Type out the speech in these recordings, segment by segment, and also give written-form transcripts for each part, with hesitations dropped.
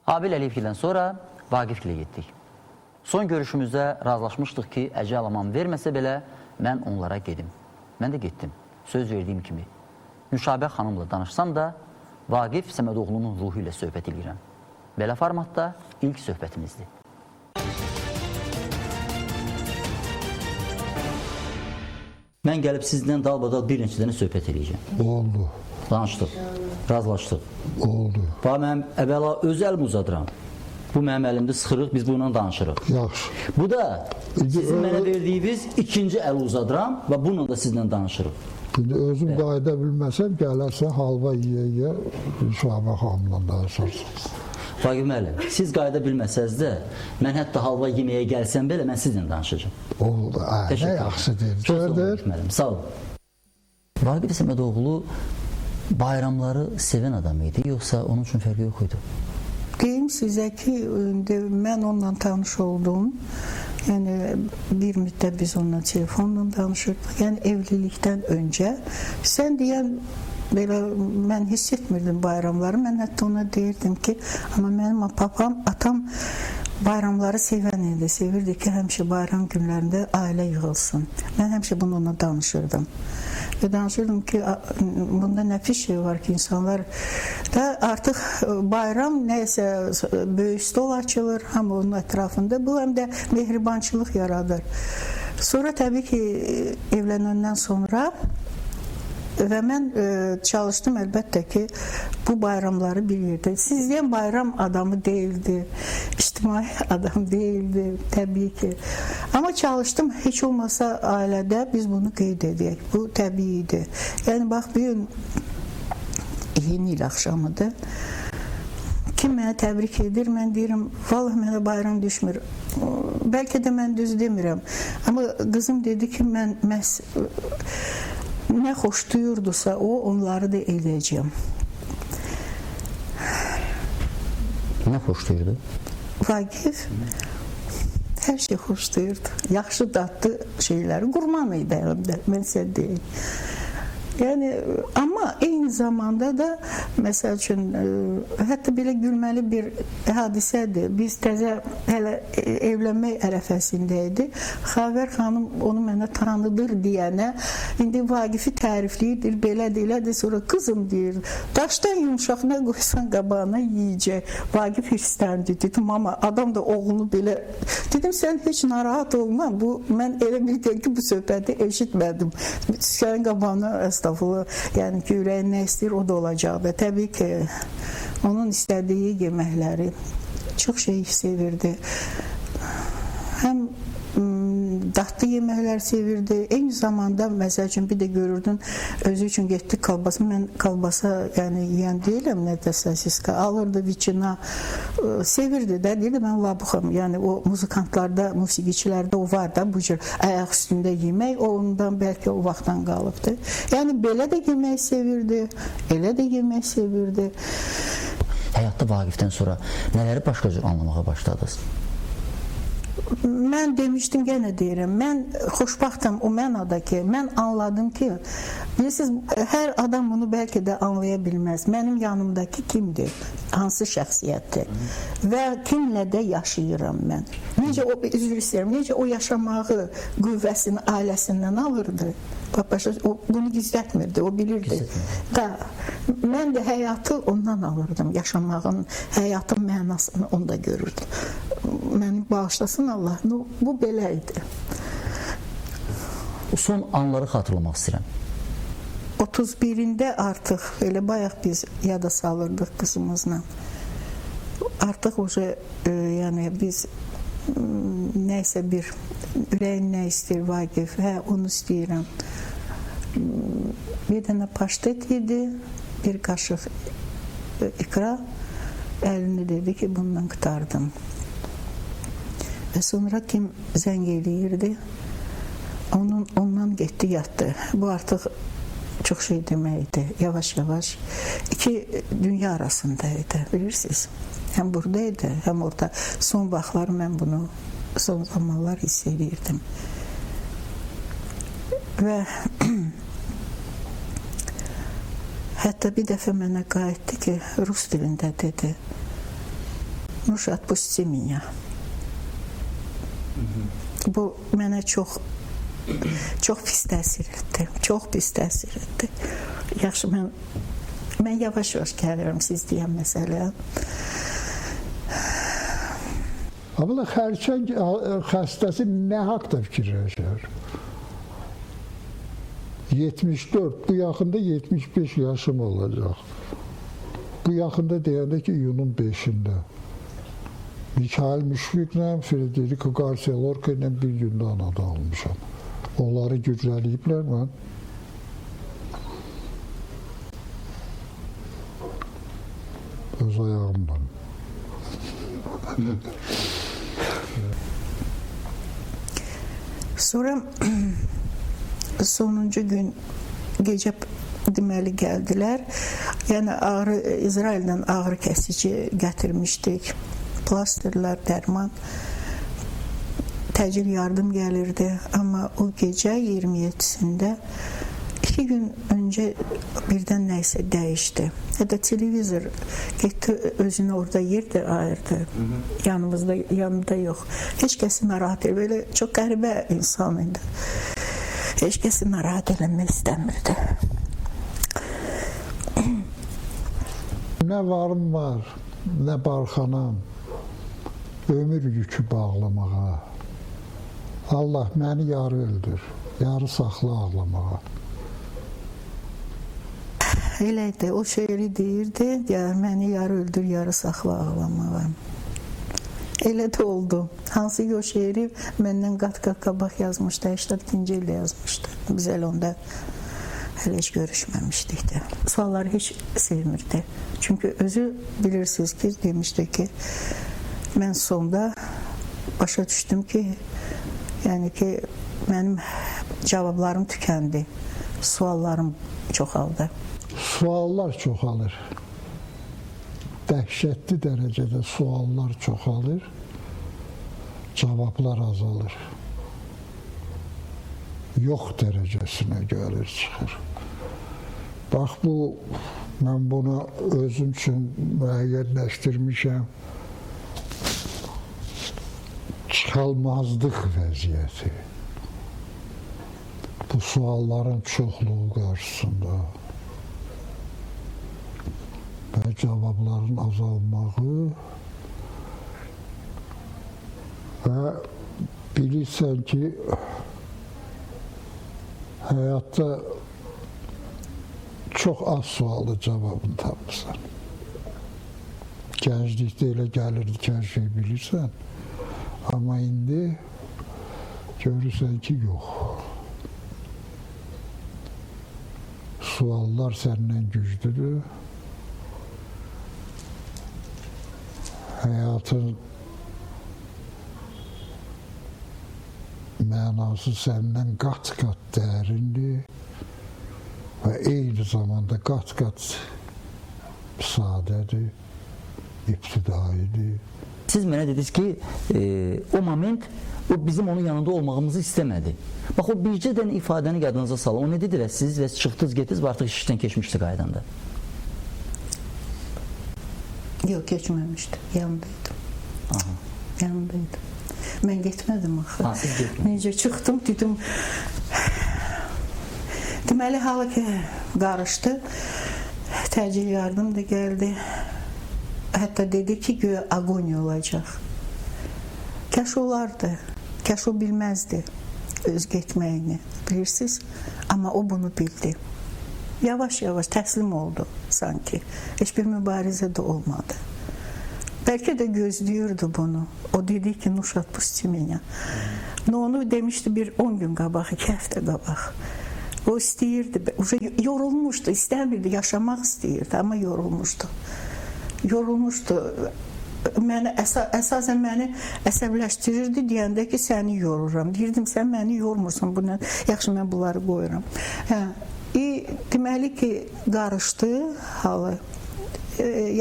Abil Əliyevgildən sonra Vaqifgilə getdik. Son görüşümüzdə razılaşmışdıq ki, əcəl aman verməsə belə mən onlara gedim. Mən də getdim, söz verdiyim kimi. Nüşabə xanımla danışsam da Vaqif Səmədoğlu'nun ruhu ilə söhbət edirəm. Belə formatda ilk söhbətimizdir. Mən gəlib sizdən dalbadal bir neçə dənə söhbət edəcəm. Oldu. Danışdıq, razılaşdıq. Oldu. Bax, mən əvvəla öz əlimi uzadıram. Bu mənim əlimdə sıxırıq, biz bununla danışırıq. Yaxşı. Bu da sizin mənə verdiyiniz ikinci əli uzadıram və bununla da sizlə danışırıq. Özüm qayıda bilməsəm, gələrsə halva yeyə Nüşabə xanımla danışarsınız. Vaqif müəllim, siz qayıda bilməsəz də, mən hətta halva yeməyə gəlsəm belə, mən sizlə danışacağım. Oldu, nə yaxşı deyim. Çox sağ olun, müəllim, sağ olun. Vaqif Səmədoğlu bayramları sevən adam idi, yoxsa onun üçün fərqi yox idi? Deyim sizə ki, mən onunla tanış oldum. Yəni, bir müddət biz onunla telefonla danışırdıq. Yəni, evlilikdən öncə. Sən deyən, belə, mən hiss etmirdim bayramları. Mən hətta ona deyirdim ki, amma mənim atam bayramları sevən idi. Sevirdi ki, həmişə bayram günlərində ailə yığılsın. Mən həmişə bununla danışırdım. Və danışırdım ki, bunda nə pis şey var ki, insanlar da artıq bayram nəyəsə böyük stol açılır, hamı onun ətrafında. Bu həm də mehribançılıq yaradır. Sonra təbii ki, evlənəndən sonra və mən çalışdım əlbəttə ki, bu bayramları bir yerdə. Siz deyən bayram adamı deyildi, ictimai adam deyildi, təbii ki. Amma çalışdım, heç olmasa ailədə biz bunu qeyd edək. Bu təbii idi. Yəni, bax, bir gün yeni il axşamıdır. Kim mənə təbrik edir, mən deyirəm, vallahi mənə bayram düşmür. Bəlkə də mən düz demirəm. Amma qızım dedi ki, mən məhz nə xoşduyurdusa o, onları da edəcəyəm. Nə xoşduyurdu? Vaqif hər şey xoşduyurdu. Yaxşı, dadlı şeyləri qurman idi əlimdə, mən sizə deyim. Yəni, amma eyni zamanda da, məsəl üçün, hətta belə gülməli bir hadisədir. Biz təzə hələ evlənmək ərəfəsində idi. Xavər xanım onu mənə tanıdır deyənə, indi Vaqifi tərifləyir, belədir, sonra qızım deyir, daşdan yumuşaq nə qoysan qabağına yiyəcək. Vaqif hirsləndi, dedim, amma adam da oğlunu belə, dedim, sən heç narahat olma, mən elə bir deyil ki, bu söhbəti eşitmədim. Sənin qabağına yəni ki, ürəyin nə istəyir, o da olacaqdır. Təbii ki, onun istədiyi yeməkləri çox şey sevirdi. Həm dadlı yeməklər sevirdi. Eyni zamanda, məsəl üçün, bir də görürdün, özü üçün getdi kalbasa. Mən kalbasa yiyən deyiləm, nə dəsə siska. Alırdı viçina, sevirdi də. Deyirdi, mən labuxam. Yəni, o muzikantlarda, musiqiçilərdə o var da, bu cür ayaq üstündə yemək, ondan bəlkə o vaxtdan qalıbdı. Yəni, belə də yemək sevirdi, elə də yemək sevirdi. Həyatda Vaqifdən sonra nələri başqa cür anlamağa başladınız? Mən demişdim, yenə deyirəm, mən xoşbaxtam o mənada ki, mən anladım ki, bilirsiniz, hər adam bunu bəlkə də anlaya bilməz. Mənim yanımdakı kimdir? Hansı şəxsiyyətdir? Və kimlə də yaşayıram mən? Necə o, üzr istəyirəm, necə o yaşamağı qüvvəsini ailəsindən alırdı? O bunu gizlətmirdi, o bilirdi. Mən də həyatı ondan alırdım, yaşamağın, həyatın mənasını onda görürdüm. Məni bağışlasın Allah, bu belə idi. O son anları xatırlamaq istəyirəm. 31-ində artıq, elə bayaq biz yada salırdıq qızımızla. Artıq yəni biz nəysə bir, ürəyin nə istəyir Vaqif, onu istəyirəm. Bir dənə paştet yedi, bir qaşıq ikra, əlini dedi ki, bundan qutardım. Və sonra kim zəng eləyirdi, ondan getdi, yatdı. Bu artıq çox şey deməkdir, yavaş-yavaş. İki dünya arasındaydı, bilirsiniz. Həm buradaydı, həm orada. Son vaxtlar mən bunu, son zamanlar hiss edirdim. Və hətta bir dəfə mənə qayıtdı ki, rus dilində dedi, Nuş atpusti меня. Bu mənə çox pis təsir etdi. Çox pis təsir etdi. Yaxşı, mən yavaş-yavaş gəlirəm siz deyən məsələ. Amma xərçəng xəstəsi nə haqda fikirləşər? 74, bu yaxında 75 yaşım olacaq. Bu yaxında deyəndə ki, iyunun 5-də. Mikhail Müşfiqlə, Federico Garcia Lorca ilə bir gündə anada almışam. Onları gücləliyiblər mən. Öz ayağımla. Sonra sonuncu gün gecə deməli gəldilər. Yəni İsraildən ağrı kəsici gətirmişdik. Plasterlər, dərman, təcil yardım gəlirdi. Amma o gecə 27-sində 2 gün öncə birdən nəyisə dəyişdi. Hətta televizor getdi, özünü orada yerdə ayırdı. Yanımda yox. Heç kəsi narahat edir. Belə çox qəribə insan idi. Heç kəsi narahat eləmək istəmirdi. Nə varım var, nə barxanam. Ömür yükü bağlamağa. Allah məni yarı öldür, yarı saxla ağlamağa. Eləydi, o şeiri deyirdi, məni yarı öldür, yarı saxla ağlamağa. Elə də oldu. Hansı ki o şeiri məndən qat-qat qabaq yazmışdı, 82-ci ildə yazmışdı. Biz elə onda hələ heç görüşməmişdik də. Sualları heç sevmirdi. Çünki özü bilirsiniz ki, demişdi ki, mən sonda başa düşdüm ki, yəni ki, mənim cavablarım tükəndi, suallarım çoxaldı. Suallar çoxalır. Dəhşətli dərəcədə suallar çoxalır, cavablar azalır. Yox dərəcəsinə gəlir, çıxır. Bax, mən bunu özüm üçün müəyyənləşdirmişəm. Çıxalmazdıq vəziyyəti. Bu sualların çoxluğu qarşısında və cavabların azalmağı və bilirsən ki, həyatda çox az sualı cavabını tapırsan. Gənclikdə elə gəlirdi ki, hər şey bilirsən. Amma indi görürsən ki, yox. Suallar səndən güclüdür. Həyatın mənası səndən qat-qat dərindir və eyni zamanda qat-qat sadədir, ibtidaidir. Siz mənə dediniz ki, o moment o bizim onun yanında olmağımızı istəmədi. Bax, o bircə dənə ifadəni yadınıza salın. O nə dedilər siz və çıxdınız, getdiniz və artıq işdən keçmişdi qaydanda? Yox, keçməmişdi. Yanındaydım. Yanındaydım. Mən getmədim axı. Siz getmədiniz. Necə çıxdım, dedim. Deməli, halı ki, qarışdı. Təcil yardım da gəldi. Hətta dedi ki, göyə agoniya olacaq. Kəş olardı, kəş o bilməzdi öz getməyini, bilirsiniz. Amma o bunu bildi. Yavaş-yavaş təslim oldu sanki. Heç bir mübarizə də olmadı. Bəlkə də gözləyirdi bunu. O dedi ki, nuş atpusti меня. Onu demişdi bir 10 gün qabaq, 2 həftə qabaq. O istəyirdi, yorulmuşdu, istəmirdi, yaşamaq istəyirdi, amma yorulmuşdu. Əsasən məni əsəbləşdirirdi deyəndə ki, səni yoruram. Deyirdim, sən məni yormursan, yaxşı, mən bunları qoyuram. Deməli ki, qarışdı halı.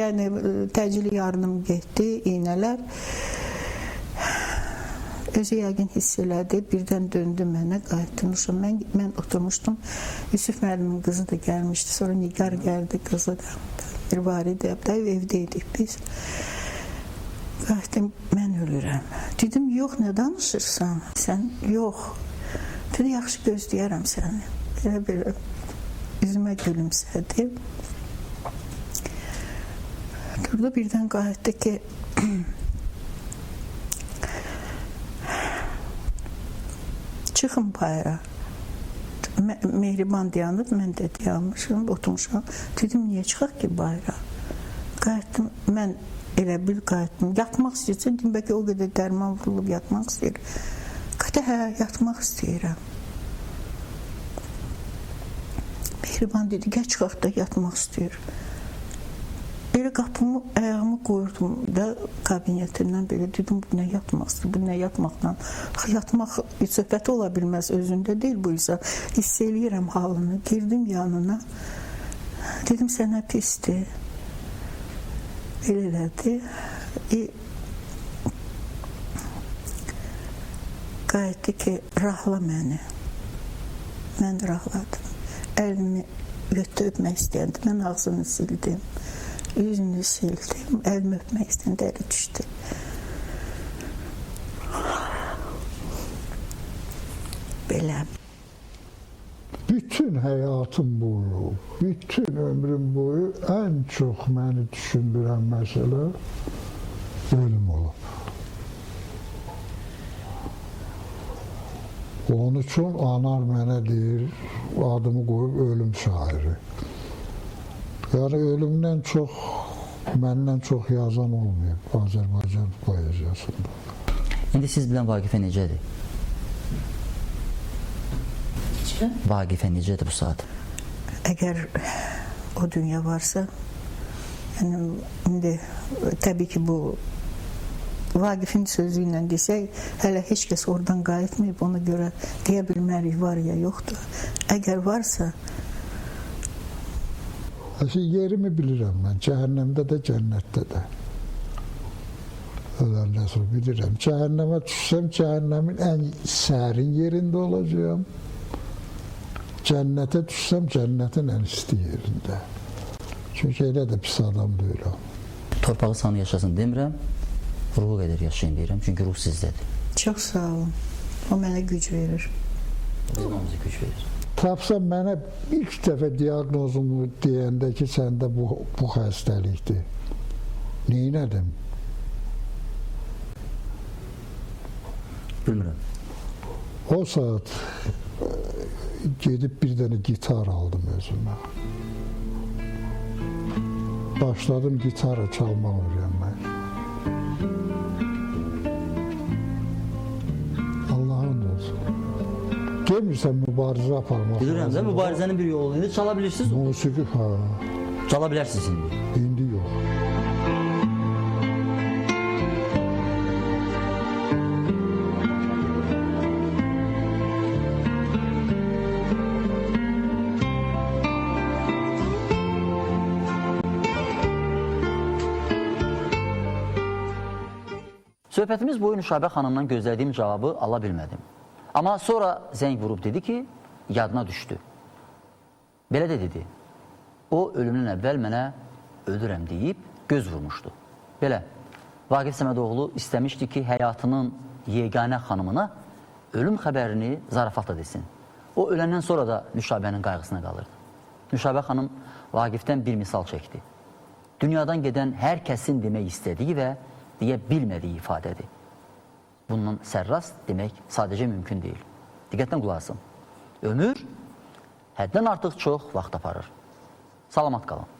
Yəni, təcili yardım getdi, iynələr. Özü yəqin hiss elədi, birdən döndü mənə, qayıtdı. Mən oturmuşdum, Yusuf müəllimin qızı da gəlmişdi, sonra Nigar gəldi, qızı da. Bir var idi, evdəydik biz. Qayıtdım, mən ölürəm. Dedim, yox, nə danışırsan? Sən, yox. Dedi, yaxşı gözləyərəm səni. Belə üzümə gülümsədi. Durdu, birdən qayıtdı ki, çıxın bayıra. Mehriban dayanıb, mən də dayanmışım, oturmuşam. Dedim, niyə çıxaq ki bayıra? Qayıtdım, mən elə bil qayıtdım. Yatmaq istəyirsən, dedim, bəlkə o qədər dərman vurulub yatmaq istəyir. Qadə, hə, yatmaq istəyirəm. Mehriban dedi, gəl çıxaq da yatmaq istəyir. Elə qapımı, ayağımı qoyurdum da kabinetindən belə dedim, bu nə yatmaqdır, bu nə yatmaqdan. Yatmaq söhbəti ola bilməz, özündə deyil bu isə. Hiss eləyirəm halını. Girdim yanına. Dedim, sənə pisdir. Belə elədi. Qayıtdı ki, rahla məni. Mən rahladım. Əlimi götürüb öpmək istəyəndi. Mən ağzını sildim. Yüzünü sildim, əlimi öpmək istəyəndə əli düşdü. Belə. Bütün həyatım boyu, bütün ömrüm boyu ən çox məni düşündürən məsələ ölüm olub. Onun üçün anar mənə deyir, adımı qoyub ölüm şairi. Yəni ölümdən çox, məndən çox yazan olmayıb Azərbaycan poeziyasında. İndi siz bilən Vaqifə necədir? Necə? Vaqifə necədir bu saat? Əgər o dünya varsa, yəni indi təbii ki bu Vaqifin sözü ilə desək, hələ heç kəs oradan qayıtmayıb, ona görə deyə bilmərik var ya yoxdur. Əgər varsa, yerimi bilirəm mən, cəhənnəmdə də, cənnətdə də. Öləndən sonra bilirəm. Cəhənnəmə düşsəm, cəhənnəmin ən sərin yerində olacağam. Cənnətə düşsəm, cənnətin ən isti yerində. Çünki elə də pis adam deyirəm. Torpağı sanı yaşasın demirəm, ruhu qədər yaşayın deyirəm, çünki ruh sizdədir. çox sağ olun. O mənə güc verir. Bizim hamımıza güc verir. Tapsam mənə ilk dəfə diaqnozumu deyəndə ki, səndə bu xəstəlikdir. Neynədim? Bilmirəm. O saat gedib bir dənə gitar aldım özümə. Başladım gitara çalmaq öyrənmək. Allah'ın olsun. Demirsən mübarizə aparmaq. Bilirəm də mübarizənin bir yolu. İndi çala bilirsiniz? Musiqi, ha. Çala bilərsiniz indi. İndi yox. Söhbətimiz boyu Nüşabə xanımdan gözlədiyim cavabı ala bilmədim. Amma sonra zəng vurub dedi ki, yadına düşdü. Belə də dedi, o ölümdən əvvəl mənə ölürəm deyib göz vurmuşdu. Belə, Vaqif Səmədoğlu istəmişdi ki, həyatının yeganə xanımına ölüm xəbərini zarafatla desin. O öləndən sonra da Nüşabənin qayğısına qalırdı. Nüşabə xanım Vaqifdən bir misal çəkdi. Dünyadan gedən hər kəsin demək istədiyi və deyə bilmədiyi ifadədir. Bundan sərrast demək sadəcə mümkün deyil. Diqqətlə qulaq asın. Ömür həddən artıq çox vaxt aparır. Salamat qalın.